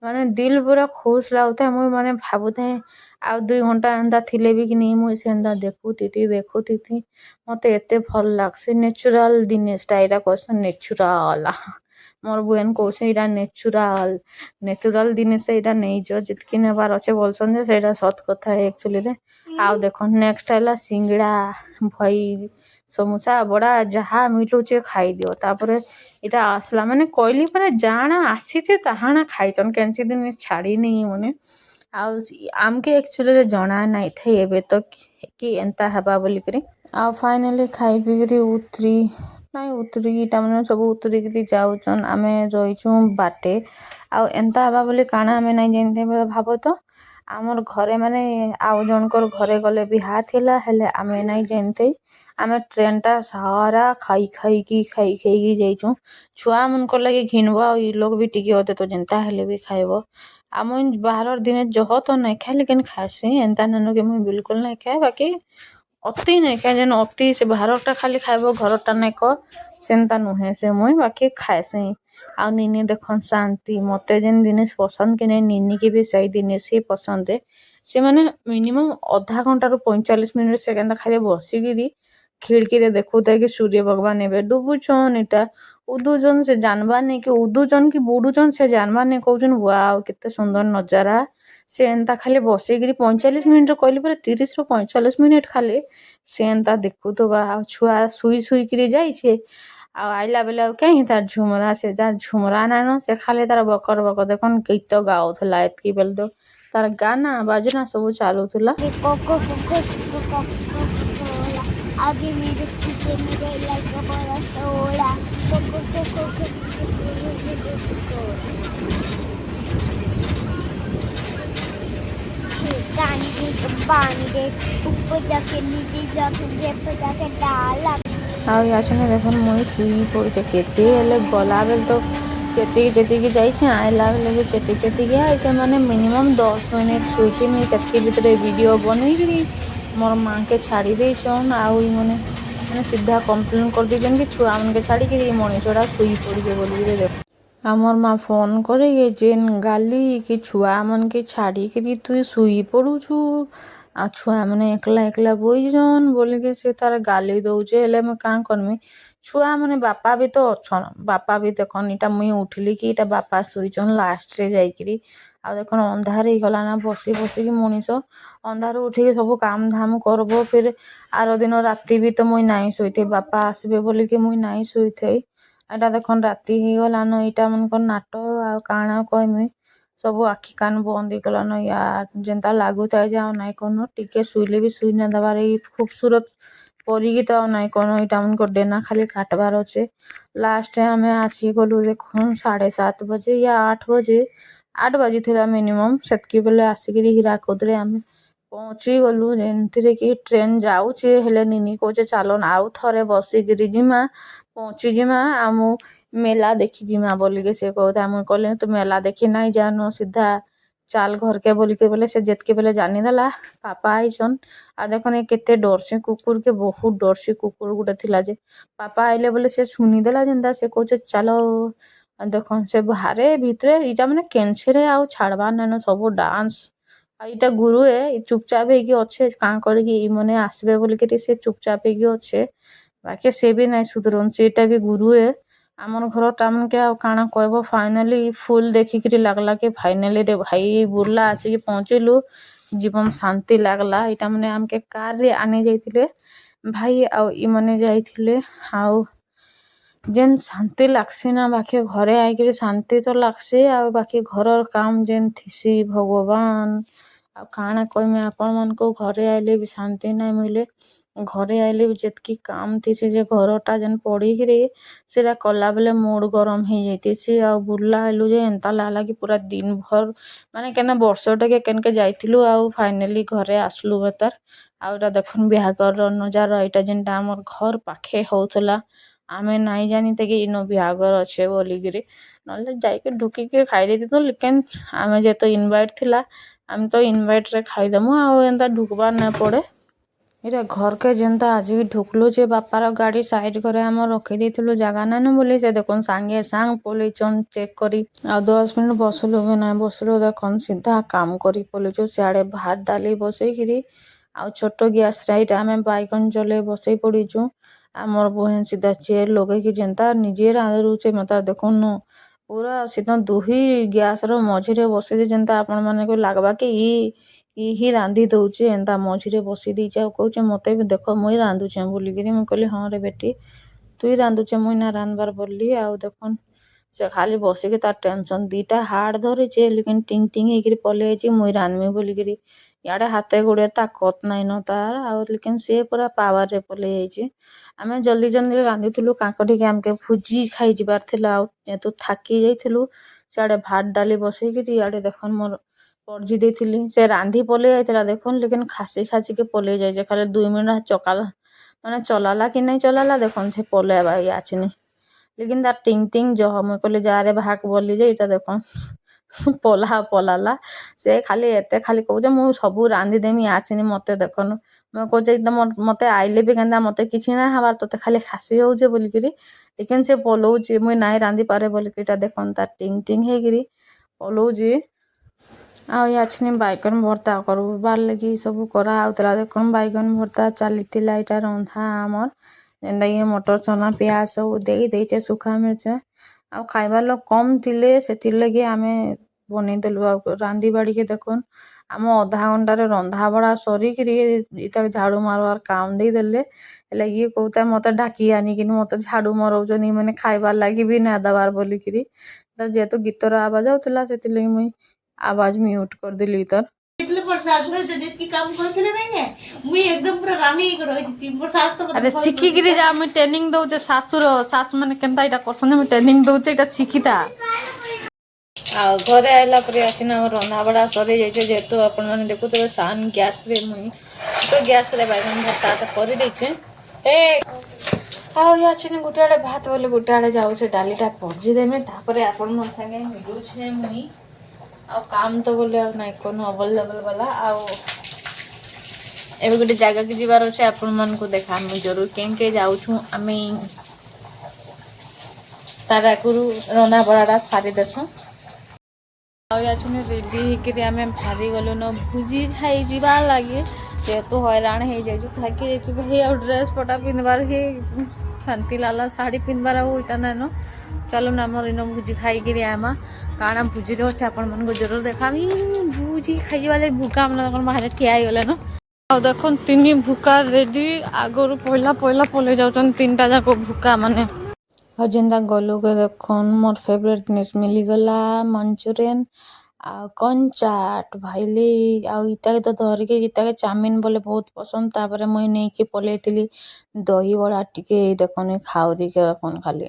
ମାନେ ଦିଲ୍ ପୁରା ଖୁସ୍ ଲାଗୁଥାଏ ମୁଇଁ ମାନେ ଭାବୁଥାଏ ଆଉ 2 ଘଣ୍ଟା ଏନ୍ତା ଥିଲେ ବି କି ନି ମୁଇଁ ସେନ୍ତା ଦେଖୁଥିତି ମତେ ଏତେ ଭଲ୍ ଲାଗ୍ସି ନେଚୁରାଲ ଜିନିଷଟା ଏଇଟା କହେସନ୍ ନେଚୁରାଲ ମୋର୍ ବୁହେନ କହୁଛେ ଏଇଟା ନେଚୁରାଲ ଜିନିଷ ଏଇଟା ନେଇଯ ଯେତ୍କି ନେବାର ଅଛେ ବୋଲସନ୍ ଯେ ସେଇଟା ସତ୍ କଥା ଏକ୍ଚୁଆଲିରେ ଆଉ ଦେଖ ନେକ୍ସଟ ହେଲା ସିଙ୍ଗିଡ଼ା ଭଇ ସମୋସା ବଡ଼ା ଯାହା ମିଲୁଛେ ଖାଇଦିଅ ତାପରେ ଇଟା ଆସିଲା ମାନେ କହିଲି ପରେ ଜାଣା ଆସିଛେ ତାହାଣା ଖାଇଛନ୍ କେନ୍ସି ଦିନ ଛାଡ଼ିନି ମାନେ ଆଉ ଆମକେ ଏକ୍ଚୁଆଲିରେ ଜଣା ନାଇଁ ଥାଇ ଏବେ ତ କି ଏନ୍ତା ହେବା ବୋଲିକିରି ଆଉ ଫାଇନାଲି ଖାଇ ପିଇକିରି ଉତରିକି ଇଟା ମାନେ ସବୁ ଉତରିକିରି ଯାଉଛନ୍ ଆମେ ରହିଛୁଁ ବାଟେ ଆଉ ଏନ୍ତା ହେବା ବୋଲି କାଣା ଆମେ ନାଇଁ ଜାନିଥାଇ ଭାବ ତ ଆମର୍ ଘରେ ମାନେ ଆଉ ଜଣଙ୍କର ଘରେ ଗଲେ ବିହା ଥିଲା ହେଲେ ଆମେ ନାଇଁ ଜାନିଥାଇ ଆମେ ଟ୍ରେନଟା ସାରା ଖାଇକି ଯାଇଛୁଁ ଛୁଆ ମାନଙ୍କର ଲାଗି ଘିନବ ଆଉ ଇ ଲୋକ ବି ଟିକେ ଅଧେ ତ ଯେନ୍ତା ହେଲେ ବି ଖାଇବ ଆମ ବାହାରର ଦିନେ ଜହ ତ ନାଇଁ ଖାଏ ଲେକିନ୍ ଖାଏସି ଏନ୍ତା ନାନୁ କି ମୁଇଁ ବିଲକୁଲ ନାଇଁ ଖାଏ ବାକି ଅତି ନାଇଁ ଖାଏ ଯେନ୍ ଅତି ସେ ବାହାରଟା ଖାଲି ଖାଇବ ଘରଟା ନାଇଁ କ ସେନ୍ତା ନୁହେଁ ସେ ମୁଇଁ ବାକି ଖାଏସି ଆଉ ନିନି ଦେଖନ୍ ଶାନ୍ତି ମତେ ଯେନ୍ ଜିନିଷ ପସନ୍ଦ କି ନାଇଁ ନିନି କି ବି ସେଇ ଜିନିଷ ହିଁ ପସନ୍ଦ ସେମାନେ ମିନିମମ୍ ଅଧା ଘଣ୍ଟାରୁ 45 ମିନିଟ୍ ସେ କେନ୍ତା ଖାଲି ବସିକିରି ଖିड़କିରେ ଦେଖୁଥାଏ କି ସୂର୍ଯ୍ୟ ଭଗବାନ ଏବେ ଡୁବୁଛନ୍ ଇଟା ଉଦୁଛନ୍ ସେ ଜାନବାର ନାଇଁ କି ଉଦୁଛନ୍ କି ବୁଡୁଛନ୍ ସେ ଜାନବାର ନାଇଁ କହୁଛନ୍ ୱାଓ କେତେ ସୁନ୍ଦର ନଜାରା ସେ ଏନ୍ତା ଖାଲି ବସିକିରି 45 ମିନିଟ୍ କହିଲି ପରେ 30ରୁ 45 ମିନିଟ୍ ଖାଲି ସେ ଏନ୍ତା ଦେଖୁଥିବା ଆଉ ଛୁଆ ଶୁଇକିରି ଯାଇଛେ ଆଉ ଆଇଲା ବେଲେ ଆଉ କାହିଁ ତାର ଝୁମରା ସେ ଯାର ଝୁମରା ନାଇଁନ ସେ ଖାଲି ତାର ବକର ଦେଖନ୍ ଗୀତ ଗାଉଥିଲା ଏତ୍କି ବେଲେ ତ ତାର ଗାନା ବାଜନା ସବୁ ଚାଲୁଥିଲା आगे मेरे पीछे मेरे लड़का बड़ा सोला पानी दे ऊपर जाके नीचे जाके जेब जाके डाला ଆଉ ୟାସନେ ଦେଖନ୍ ମୁଇଁ ଶୁଇ ପଡ଼ୁଛେ କେତେ ହେଲେ ଗଲା ବେଲେ ତ ଯେତିକି ଯାଇଛେ ଆଇଲା ବେଲେ ବି ଯେତିକି ଆଇଛେ ମାନେ ମିନିମମ୍ 10 ମିନିଟ୍ ଶୁଇଥିମି ସେତ୍କି ଭିତରେ ଭିଡ଼ିଓ ବନେଇକିରି ମୋର୍ ମାଆକେ ଛାଡ଼ି ଦେଇଛନ୍ ଆଉ ମାନେ ସିଧା କମ୍ପ୍ଲେନ୍ କରିଦେଇଛନ୍ କି ଛୁଆମାନକେ ଛାଡ଼ିକିରି ମଣିଷଟା ଶୁଇ ପଡ଼ିଛେ ବୋଲିକିରି ଦେଖ ଆମର୍ ମା ଫୋନ୍ କରିକି ଯେନ୍ ଗାଲି କି ଛୁଆମାନକେ ଛାଡ଼ିକିରି ତୁଇ ଶୁଇ ପଡ଼ୁଛୁ ଆଉ ଛୁଆମାନେ ଏକଲା ବଇଛନ୍ ବୋଲିକି ସେ ତାର ଗାଲି ଦଉଛେ ହେଲେ ମୁଇଁ କାଁ କରମି ଛୁଆମାନେ ବାପା ବି ତ ଅଛନ୍ ବାପା ବି ଦେଖନ୍ ଇଟା ମୁଇଁ ଉଠିଲି କି ଇଟା ବାପା ଶୋଇଛନ୍ ଲାଷ୍ଟରେ ଯାଇକିରି ଆଉ ଦେଖନ୍ ଅନ୍ଧାର ହେଇଗଲା ନା ବସିକି ମଣିଷ ଅନ୍ଧାରୁ ଉଠିକି ସବୁ କାମ ଧାମ କରବ ଫିର୍ ଆର ଦିନ ରାତି ବି ତ ମୁଇଁ ନାଇଁ ଶୋଇଥାଇ ବାପା ଆସିବେ ବୋଲିକି ମୁଇଁ ନାଇଁ ଶୋଇଥାଇ ଏଇଟା ଦେଖନ୍ ରାତି ହେଇଗଲାନ ଏଇଟା ମାନଙ୍କର ନାଟ ଆଉ କାଣା କହିମି ସବୁ ଆଖି କାନ ବନ୍ଦ ହେଇଗଲାନ ୟାର ଯେନ୍ତା ଲାଗୁଥାଏ ଯେ ଆଉ ନାଇଁ କନ ଟିକେ ଶୁଇଲେ ବି ଶୁଇ ନା ଦେବାର ଏଇ ଖୁବସୁରତ ପରିକି ତ ଆଉ ନାଇଁ କନ ଏଇଟା ମାନଙ୍କର ଡେନା ଖାଲି କାଟବାର ଅଛେ ଲାଷ୍ଟରେ ଆମେ ଆସିଗଲୁ ଦେଖୁନ୍ 7:30 ବଜେ ୟା 8 ବଜେ 8 ବାଜିଥିଲା ମିନିମମ୍ ସେତିକି ବେଳେ ଆସିକିରି ହୀରାକୁଦରେ ଆମେ ପହଞ୍ଚି ଗଲୁ ଯେମିତିରେ କି ଟ୍ରେନ ଯାଉଛେ ହେଲେ ନିନି କହୁଛେ ଚାଲନ ଆଉ ଥରେ ବସିକିରି ଯିମା ପହଞ୍ଚି ଯିମା ଆଉ ମୁଁ ମେଲା ଦେଖି ଯିମା ବୋଲିକି ସେ କହୁଥାଏ ମୁଇଁ କହିଲି ତୁ ମେଲା ଦେଖି ନାଇଁ ଜାନୁ ସିଧା ଚାଲ ଘରକେ ବୋଲିକି ବୋଲେ ସେ ଯେତକି ବେଲେ ଜାନିଦେଲା ପାପା ଆଇଛନ୍ ଆଉ ଦେଖନି କେତେ ଡରସି କୁକୁର କେ ବହୁତ ଡରସି କୁକୁର ଗୋଟେ ଥିଲା ଯେ ପାପା ଆଇଲେ ବୋଲେ ସେ ଶୁଣିଦେଲା ଯେନ୍ତା ସେ କହୁଛେ ଚାଲ ଦେଖନ୍ ସେ ବାହାରେ ଭିତରେ ଏଇଟା ମାନେ କେଞ୍ଚେରେ ଆଉ ଛାଡବାର ନାଇନ ସବୁ ଡାନ୍ସ ଆଉ ଏଇଟା ଗୁରୁ ଚୁପଚାପ ହେଇକି ଅଛେ କାଁ କରିକି ଇ ମାନେ ଆସିବେ ବୋଲିକିରି ସେ ଚୁପଚାପ ହେଇକି ଅଛେ ବାକି ସେ ବି ନାଇଁ ସୁଧରନ୍ ସେଇଟା ବି ଗୁରୁ ଆମର ଘର ଟାମକେ ଆଉ କାଣା କହିବ ଫାଇନାଲି ଫୁଲ ଦେଖିକିରି ଲାଗଲା କି ଫାଇନାଲି ରେ ଭାଇ ବୁର୍ଲା ଆସିକି ପହଞ୍ଚିଲୁ ଜୀବନ ଶାନ୍ତି ଲାଗଲା ଏଇଟା ମାନେ ଆମକେ କାର ରେ ଆନି ଯାଇଥିଲେ ଭାଇ ଆଉ ଇମାନେ ଯାଇଥିଲେ ଆଉ ଯେନ୍ ଶାନ୍ତି ଲାଗ୍ସି ନା ବାକି ଘରେ ଆଇକିରି ଶାନ୍ତି ତ ଲାଗ୍ସି ଆଉ ବାକି ଘରର କାମ ଯେନ୍ ଥିସି ଭଗବାନ ଆଉ କାଣା କହିମି ଆପଣ ମାନଙ୍କୁ ଘରେ ଆଇଲେ ବି ଶାନ୍ତି ନାଇଁ ମିଲେ ଘରେ ଆଇଲେ ବି ଯେତିକି କାମ ଥିସି ଯେ ଘରଟା ଯେନ୍ ପଢିକିରି ସେଟା କଲା ବେଲେ ମୁଡ ଗରମ ହେଇଯାଇଥିସି ଆଉ ବୁର୍ଲା ଆଇଲୁ ଯେ ଏନ୍ତା ଲାଗଲା କି ପୁରା ଦିନ ଭର ମାନେ କେନ ବର୍ଷଟେ କେନକେ ଯାଇଥିଲୁ ଆଉ ଫାଇନାଲି ଘରେ ଆସିଲୁ ବେତାର ଆଉ ଏଟା ଦେଖୁନ ବିହାଘର ନଜାରା ଏଇଟା ଯେନ୍ଟା ଆମର ଘର ପାଖେ ହଉଥିଲା ଆମେ ନାଇଁ ଜାନିତେ କି ଇନ ବିହାଘର ଅଛେ ବୋଲିକିରି ନହେଲେ ଯାଇକି ଢୁକିକି ଖାଇ ଦେଇଥିଲୁ ଲେକିନ ଆମେ ଯେହେତୁ ଇନଭାଇଟ ଥିଲା ଆମେ ତ ଇନଭାଇଟ ରେ ଖାଇଦେମୁ ଆଉ ଏନ୍ତା ଢୁକବାର ନାଇଁ ପଡେ ଏଇଟା ଘରକେ ଯେନ୍ତା ଆଜି ଢୁକଲୁ ଯେ ବାପାର ଗାଡି ସାଇଡ করে ଆମର ରଖିଦେଇଥିଲୁ ଜାଗା ନାଇନ ବୋଲି ସେ ଦେଖୁନ ସାଙ୍ଗେ ସାଙ୍ଗ ପଲେଇଛନ୍ ଚେକ୍ କରି ଆଉ 10 ମିନିଟ ବସିଲୁ ବି ନାଇଁ ବସିଲୁ ଦେଖୁନ ସିଧା କାମ କରି ପଲେଇଛୁ ସିଆଡେ ଭାତ ଡାଲି ବସେଇକିରି ଆଉ ଛୋଟ ଗ୍ୟାସ ରାଇଟ ଆମେ ବାଇଗଣ ଜଲେଇ ବସେଇ ପଡିଛୁ ଆମର ବୋହେନ ସିଧା ଚେयर ଲଗେଇକି ଯେନ୍ତା ନିଜେ ରାନ୍ଧୁଛେ ମତେ ଦେଖୁନ ପୁରା ସିଧା ଦୁହି ଗ୍ୟାସ ର ମଝିରେ ବସିଛି ଯେନ୍ତା ଆପଣ ମାନଙ୍କୁ ଲାଗବା କି ଇ ହିଁ ରାନ୍ଧି ଦଉଛେ ଏନ୍ତା ମଝିରେ ବସି ଦେଇଛେ ଆଉ କହୁଛେ ମତେ ବି ଦେଖ ମୁଇଁ ରାନ୍ଧୁଛେ ବୋଲିକିରି ମୁଁ କହିଲି ହଁ ରେ ବେଟି ତୁଇ ରାନ୍ଧୁଛେ ମୁଇଁ ନା ରାନ୍ଧବାର ବୋଲଲି ଆଉ ଦେଖୁନ ସେ ଖାଲି ବସିକି ତାର ଟେନସନ ଦିଟା ହାଡ ଧରିଛେ ଲେକିନ ଟିଙ୍ଗ ଟିଙ୍ଗ ହେଇକିରି ପଲେଇ ଆଇଛି ମୁଇଁ ରାନ୍ଧମି ବୋଲିକିରି ଇଆଡେ ହାତେ ଗୋଡେ ତାକତ ନାଇନ ତାର ଆଉ ଲେକିନ ସେ ପୁରା ପାୱାର ରେ ପଲେଇ ଆଇଛି ଆମେ ଜଲ୍ଦି ଜଲ୍ଦି ରାନ୍ଧିଥିଲୁ କାଙ୍କ ଟିକେ ଆମକେ ଭୋଜି ଖାଇ ଯିବାର ଥିଲା ଆଉ ଯେହେତୁ ଥାକି ଯାଇଥିଲୁ ସିଆଡେ ଭାତ ଡାଲି ବସେଇକିରି ଇଆଡେ ଦେଖନ ମୋର ପରଜି ଦେଇଥିଲି ସେ ରାନ୍ଧି ପଲେଇ ଯାଇଥିଲା ଦେଖୁନ ଲେକିନ ଖାସି ଖାସିକି ପଲେଇ ଯାଇଛେ ଖାଲି 2 ମିନିଟ ଚକାଲା ମାନେ ଚଲାଲା କି ନାଇଁ ଚଲାଲା ଦେଖୁନ ସେ ପଲେଇବା ଆଛିନି ଲେକିନ ତାର ଟିଙ୍ଗ ଟିଙ୍ଗ ଜହ ମୁଇଁ କହିଲି ଯାରେ ଭାଗ ବୋଲି ଯେ ଏଇଟା ଦେଖୁନ ପଲାଲା ସେ ଖାଲି ଏତେ ଖାଲି କହୁଛେ ମୁଁ ସବୁ ରାନ୍ଧିଦେମି ଆଛିନି ମତେ ଦେଖୁନ ମୁଁ କହୁଛେ ମତେ ଆଇଲେ ବି କେନ୍ତା ମତେ କିଛି ନାଇଁ ହବାର ତୋତେ ଖାଲି ଖାସି ହଉଛେ ବୋଲିକିରି ଲେକିନ ସେ ପଲଉଛି ମୁଇଁ ନାଇଁ ରାନ୍ଧି ପାରେ ବୋଲିକିରି ଏଇଟା ଦେଖୁନ ତାର ଟିଙ୍ଗ ଟିଙ୍ଗ ହେଇକିରି ପଲଉଛି ଆଉ ୟାଛିନି ବାଇଗଣ ଭର୍ତ୍ତା କରବାର ଲାଗି ସବୁ କରାହଉଥିଲା ଦେଖୁନ ବାଇଗଣ ଭର୍ତ୍ତା ଚାଲିଥିଲା ଏଇଟା ରନ୍ଧା ଆମର ଯେନ୍ତାକି ମଟର ଚନା ପିଆଜ ସବୁ ଦେଇଛେ ଶୁଖା ମିର୍ଚା ଆଉ ଖାଇବାର ଲୋକ କମ ଥିଲେ ସେଥିର୍ଲାଗି ଆମେ ବନେଇଦେଲୁ ଆଉ ରାନ୍ଧି ବାଢିକି ଦେଖୁନ ଆମ ଅଧା ଘଣ୍ଟାରେ ରନ୍ଧା ବଢା ସରିକିରି ଇଟା ଝାଡୁ ମାରବାର କାମ ଦେଇଦେଲେ ହେଲେ ଇଏ କହୁଥାଏ ମତେ ଡାକି ଆନିକିନି ମତେ ଝାଡୁ ମରଉଛନି ମାନେ ଖାଇବାର ଲାଗି ବି ନା ଦବାର ବୋଲିକିରି ତ ଯେହେତୁ ଗୀତର ଆବାଜ ଆଉଥିଲା ସେଥିର୍ଲାଗି ମୁଇଁ आवाज म्यूट कर दिली तर अरे शिखिकी जा मुई ट्रेनिंग दउचे सासुर सासु माने केनता इटा करसन मुई ट्रेनिंग दउचे इटा शिखिता आ घरे आइला परे आछिना रंधा बड़ा सरे जाइछे जेहेतु आपण माने देखुतबे सान गैस रे मुई तो गैस रे बैगन भर्ता कर देछे ए ଆଉ याछिने गुटे आड़े भात बोले गुटे आड़े जाउछे डालीटा पजी देमे तापरे आपण मन संगे मिलुछे मुई ଆଉ କାମ ତ ବୋଲେ ଆଉ ନାଇଁ କୋନ ଅଭେଲେବଲ ଗଲା ଆଉ ଏବେ ଗୋଟେ ଜାଗାକୁ ଯିବାର ଅଛି ଆପଣ ମାନଙ୍କୁ ଦେଖାମୁ ଜରୁର କେଁକେ ଯାଉଛୁ ଆମେ ତାରାକୁରୁ ରନ୍ଧା ବଢ଼ାଟା ସାରି ଦେସୁଁ ଆଉ ଯାଛୁନି ରେଡି ହେଇକିରି ଆମେ ବାହାରି ଗଲୁ ନ ଭୋଜି ଖାଇ ଯିବା ଲାଗି ଯେହେତୁ ହଇରାଣ ହେଇଯାଇଛୁ ଥାକି ଯାଇଛୁ ଭାଇ ଆଉ ଡ୍ରେସ୍ ପଟା ପିନ୍ଧବାର ହିଁ ଶାନ୍ତି ଲାଗଲା ଶାଢ଼ୀ ପିନ୍ଧବାର ଆଉ ଇଟା ନାଇଁନ ଚାଲୁନ ଆମର ଇନ ଭୋଜି ଖାଇକିରି ଆଇମା କାଣା ଭୋଜିରେ ଅଛି ଆପଣମାନଙ୍କୁ ଜରୁର ଦେଖାମି ଭୋଜି ଖାଇଯିବା ଲାଗି ଭୁକା ମାନେ ଦେଖୁନ ବାହାରେ ଠିଆ ହେଇଗଲେନ ଆଉ ଦେଖୁନ ତିନି ଭୁକା ରେଡି ଆଗରୁ ପହିଲା ପଳେଇ ଯାଉଛନ୍ତି ତିନିଟା ଯାକ ଭୁକା ମାନେ ଆଉ ଯେନ୍ତା ଗଲୁକେ ଦେଖୁନ୍ ମୋର୍ ଫେଭରେଟ୍ ଜିନିଷ୍ ମିଲିଗଲା ମଞ୍ଚୁରିଆନ୍ ଆଉ କନ୍ ଚାଟ୍ ଭାଇଲି ଆଉ ଇତାକେ ତ ଧରିକି ଇତାକେ ଚାଉମିନ୍ ବୋଲେ ବହୁତ୍ ପସନ୍ଦ୍ ତାପରେ ମୁଇଁ ନେଇକି ପଲେଇଥିଲି ଦହିବରା ଟିକେ ଦେଖୁନ୍ ଇ ଖାଉରିକେ ଦେଖୁନ୍ ଖାଲି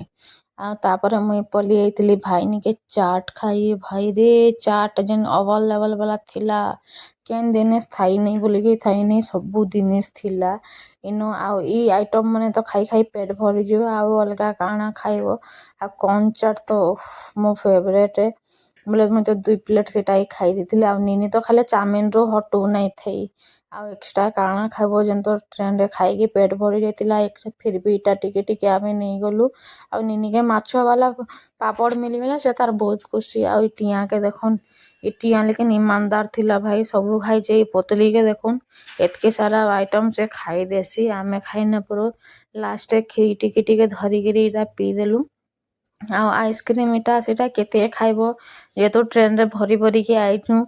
ଆଉ ତାପରେ ମୁଇଁ ପଲେଇ ଆଇଥିଲି ଭାଇ ନିକେ ଚାଟ୍ ଖାଇ ଭାଇରେ ଚାଟ୍ ଯେନ୍ ଅଭଲ୍ ଲେଭେଲ୍ ବାଲା ଥିଲା କେନ୍ ଦିନିଷ୍ ଥାଇ ନାଇଁ ବୋଲିକି ଥାଇ ନାଇଁ ସବୁ ଦିନିଷ୍ ଥିଲା ଇନୁ ଆଉ ଇ ଆଇଟମ୍ ମାନେ ତ ଖାଇ ଖାଇ ପେଟ୍ ଭରିଯିବ ଆଉ ଅଲ୍ଗା କାଣା ଖାଇବ ଆଉ କର୍ଣ୍ଣ ଚାଟ୍ ତ ଓଫ୍ ମୋ ଫେଭରେଟ୍ ବୋଲେ ମୁଇଁ ତ 2 ପ୍ଲେଟ୍ ସେଟା ହିଁ ଖାଇ ଦେଇଥିଲି ଆଉ ନିନି ତ ଖାଲି ଚାଉମିନ୍ରୁ ହଟଉ ନାଇଁ ଥାଇ ଆଉ ଏକ୍ସଟ୍ରା କାଣା ଖାଇବ ଯେନ୍ ତ ଟ୍ରେନ୍ରେ ଖାଇକି ପେଟ୍ ଭରି ଯାଇଥିଲା ଫିର୍ ବି ଇଟା ଟିକେ ଟିକେ ଆମେ ନେଇଗଲୁ ଆଉ ନିନିକେ ମାଛ ବାଲା ପାପଡ଼୍ ମିଲିଗଲା ସେ ତାର୍ ବହୁତ୍ ଖୁସି ଆଉ ଇ ଟିଆଁକେ ଦେଖୁନ୍ ଇ ଟିଆଁ ଲେକିନ୍ ଇମାନ୍ଦାର୍ ଥିଲା ଭାଇ ସବୁ ଖାଇଛେ ଇ ପତ୍ଲିକେ ଦେଖୁନ୍ ଏତ୍କି ସାରା ଆଇଟମ୍ ସେ ଖାଇଦେସି ଆମେ ଖାଇ ନାଇଁ ପାରୁ ଲାଷ୍ଟ୍ରେ କ୍ଷୀର୍ ଟିକେ ଟିକେ ଧରିକିରି ଇଟା ପିଇଦେଲୁ ଆଉ ଆଇସ୍କ୍ରିମ୍ ଇଟା ସେଟା କେତେ ଖାଇବ ଯେହେତୁ ଟ୍ରେନ୍ରେ ଭରି ଭରିକି ଆଇଛୁଁ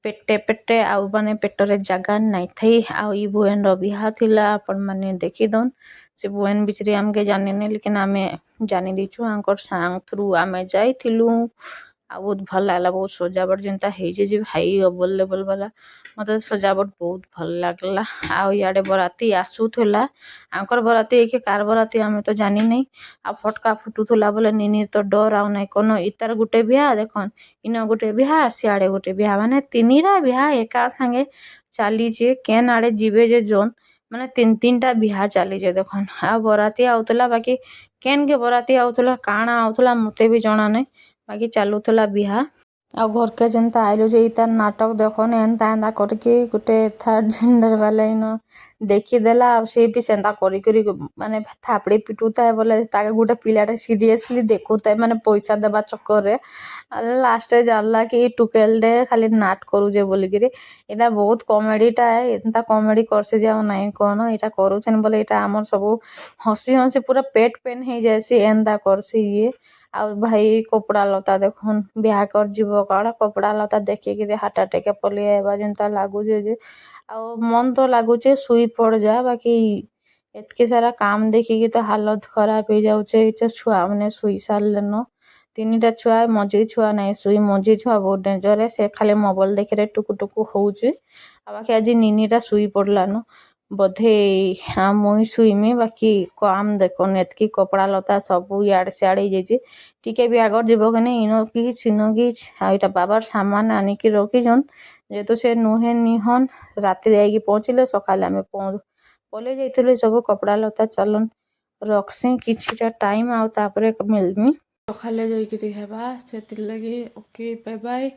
ପେଟେ ପେଟେ ଆଉ ମାନେ ପେଟରେ ଜାଗା ନାଇଁଥାଇ ଆଉ ଇ ଭୁଏନ୍ର ବିହା ଥିଲା ଆପଣମାନେ ଦେଖିଦଉନ୍ ସେ ଭୁଏନ୍ ବିଚ୍ରେ ଆମ୍କେ ଜାନିନେଇ ଲେକିନ୍ ଆମେ ଜାନି ଦେଇଛୁଁ ଆଙ୍କର୍ ସାଙ୍ଗ୍ ଥ୍ରୁ ଆମେ ଯାଇଥିଲୁ ଆଉ ବହୁତ୍ ଭଲ୍ ଲାଗ୍ଲା ବହୁତ୍ ସଜାବଟ୍ ଯେନ୍ତା ହେଇଛେ ଯେ ଭାଇ ଅଭଲ୍ ଲେଭେଲ୍ ବାଲା ମତେ ସଜାବଟ୍ ବହୁତ୍ ଭଲ୍ ଲାଗ୍ଲା ଆଉ ଇଆଡ଼େ ବରାତି ଆସୁଥିଲା ଆଙ୍କର୍ ବରାତି କି କାର୍ ବରାତି ଆମେ ତ ଜାନିନେଇ ଆଉ ଫଟ୍କା ଫୁଟୁଥିଲା ବୋଲେ ନିନିର୍ ତ ଡର୍ ଆଉ ନାଇଁ କନ ଇତାର୍ ଗୁଟେ ବିହା ଦେଖୁନ୍ ଇନ ଗୁଟେ ବିହା ସିଆଡ଼େ ଗୁଟେ ବିହା ମାନେ ତିନିଟା ବିହା ଏକା ସାଙ୍ଗେ ଚାଲିଛେ କେନ୍ ଆଡ଼େ ଯିବେ ଯେ ଜୋନ୍ ମାନେ ତିନ୍ ଟା ବିହା ଚାଲିଛେ ଦେଖୁନ୍ ଆଉ ବରାତି ଆଉଥିଲା ବାକି କେନ୍ କେ ବରାତି ଆଉଥିଲା କାଣା ଆଉଥିଲା ମତେ ବି ଜଣା ନାଇଁ ବାକି ଚାଲୁଥିଲା ବିହା ଆଉ ଘର୍କେ ଯେନ୍ତା ଆଇଲୁ ଯେ ଇତାର୍ ନାଟକ୍ ଦେଖୁନ୍ ଏନ୍ତା ଏନ୍ତା କରିକି ଗୁଟେ ଥାର୍ଡ ଜେଣ୍ଡର୍ ବାଲା ଇନ ଦେଖିଦେଲା ଆଉ ସେ ବି ସେନ୍ତା କରିକରି ମାନେ ଥାପ୍ଡ଼ି ପିଟୁଥାଏ ବୋଲେ ତାକେ ଗୁଟେ ପିଲାଟେ ସିରିଏସ୍ଲି ଦେଖୁଥାଏ ମାନେ ପଇସା ଦେବା ଚକର୍ରେ ଲାଷ୍ଟ୍ରେ ଜାନ୍ଲା କି ଟୁକେଲ୍ଟେ ଖାଲି ନାଟ୍ କରୁଛେ ବୋଲିକିରି ଇଟା ବହୁତ୍ କମେଡ଼ିଟା ଏନ୍ତା କମେଡ଼ି କର୍ସି ଯେ ଆଉ ନାଇଁ କହନ ଇଟା କରୁଛନ୍ ବୋଲେ ଇଟା ଆମର୍ ସବୁ ହସି ହସି ପୁରା ପେଟ୍ ପେନ୍ ହେଇଯାଏସି ଏନ୍ତା କର୍ସି ଇଏ ଆଉ ଭାଇ କପ୍ଡ଼ା ଲତା ଦେଖୁନ୍ ବିହାକର୍ ଯିବ କାଣା କପ୍ଡ଼ା ଲତା ଦେଖିକିରି ହାର୍ଟ ଆଟାକ୍ ପଲେଇ ଆଇବା ଯେନ୍ତା ଲାଗୁଛେ ଯେ ଆଉ ମନ୍ ତ ଲାଗୁଛେ ଶୁଇ ପଡ଼୍ ଯା ବାକି ଏତ୍କି ସାରା କାମ୍ ଦେଖିକି ତ ହାଲତ୍ ଖରାପ୍ ହେଇଯାଉଛେ ଇଟା ଛୁଆମାନେ ଶୁଇ ସାର୍ଲେନ 3ଟା ଛୁଆ ମଝି ଛୁଆ ନାଇଁ ଶୁଇ ମଝି ଛୁଆ ବହୁତ୍ ଡେଞ୍ଜର୍ ସେ ଖାଲି ମୋବାଇଲ୍ ଦେଖିରେ ଟୁକୁ ଟୁକୁ ହଉଛେ ଆଉ ବାକି ଆଜି ନିନିଟା ଶୁଇ ପଡ଼୍ଲାନ ବୋଧେ ମୁଇଁ ଶୁଇମି ବାକି କାମ୍ ଦେଖୁନ୍ ଏତ୍କି କପ୍ଡ଼ା ଲତା ସବୁ ଇଆଡ଼େ ସିଆଡ଼େ ହେଇଯାଇଛେ ଟିକେ ବି ଆଗର୍ ଯିବ କି ନାଇଁ ଇନ କିଛ୍ ସିନ କିଛ୍ ଆଉ ଇଟା ବାବାର୍ ସାମାନ୍ ଆନିକି ରଖିଛନ୍ ଯେହେତୁ ସେ ନୁହେଁ ନିହନ୍ ରାତିରେ ଯାଇକି ପହଞ୍ଚିଲେ ସକାଳେ ଆମେ ପଲେଇ ଯାଇଥିଲୁ ଏ ସବୁ କପ୍ଡ଼ା ଲତା ଚାଲୁନ୍ ରଖ୍ସିଁ କିଛିଟା ଟାଇମ୍ ଆଉ ତାପରେ ମିଲ୍ମି ସକାଳେ ଯାଇକିରି ହେବା ସେଥିର୍ଲାଗି ଓକେ ବାଏ ବାଏ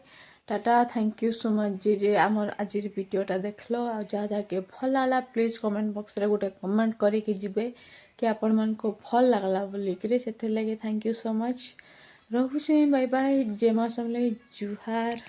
टाटा थैंक यू सो मच जे आमर आज वीडियोटा देखल आ जहाँ जहाँके भल लागला प्लीज कमेंट बॉक्स रे गोटे कमेंट करके जिबे कि आपण मन को भल लागला बोलिकरी से लगे थैंक यू सो मच रहुछि बाय बाय जय मां समले जुहार।